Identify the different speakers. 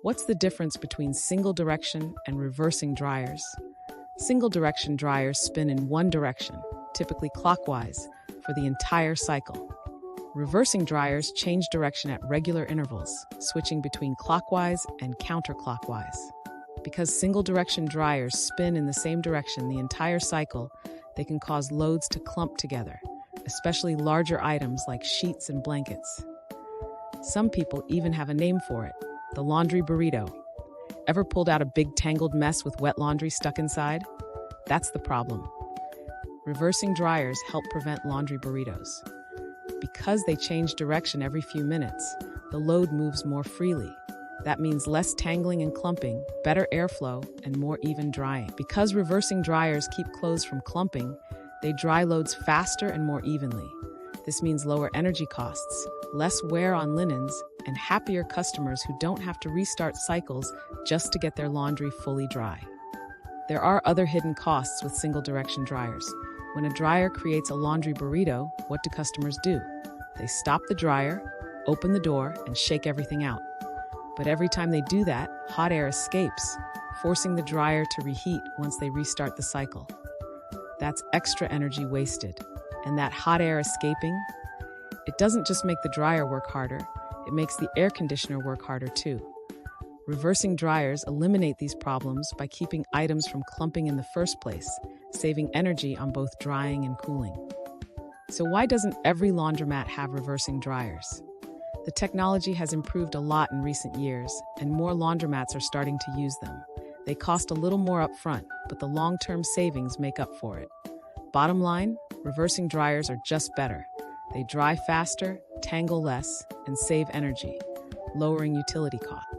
Speaker 1: What's the difference between single direction and reversing dryers? Single direction dryers spin in one direction, typically clockwise, for the entire cycle. Reversing dryers change direction at regular intervals, switching between clockwise and counterclockwise. Because single direction dryers spin in the same direction the entire cycle, they can cause loads to clump together, especially larger items like sheets and blankets. Some people even have a name for it, the laundry burrito. Ever pulled out a big tangled mess with wet laundry stuck inside? That's the problem. Reversing dryers help prevent laundry burritos. Because they change direction every few minutes, the load moves more freely. That means less tangling and clumping, better airflow, and more even drying. Because reversing dryers keep clothes from clumping, they dry loads faster and more evenly. This means lower energy costs, less wear on linens, and happier customers who don't have to restart cycles just to get their laundry fully dry. There are other hidden costs with single-direction dryers. When a dryer creates a laundry burrito, what do customers do? They stop the dryer, open the door, and shake everything out. But every time they do that, hot air escapes, forcing the dryer to reheat once they restart the cycle. That's extra energy wasted. And that hot air escaping, it doesn't just make the dryer work harder, it makes the air conditioner work harder too. Reversing dryers eliminate these problems by keeping items from clumping in the first place, saving energy on both drying and cooling. So why doesn't every laundromat have reversing dryers? The technology has improved a lot in recent years, and more laundromats are starting to use them. They cost a little more upfront, but the long-term savings make up for it. Bottom line, reversing dryers are just better. They dry faster, tangle less, and save energy, lowering utility costs.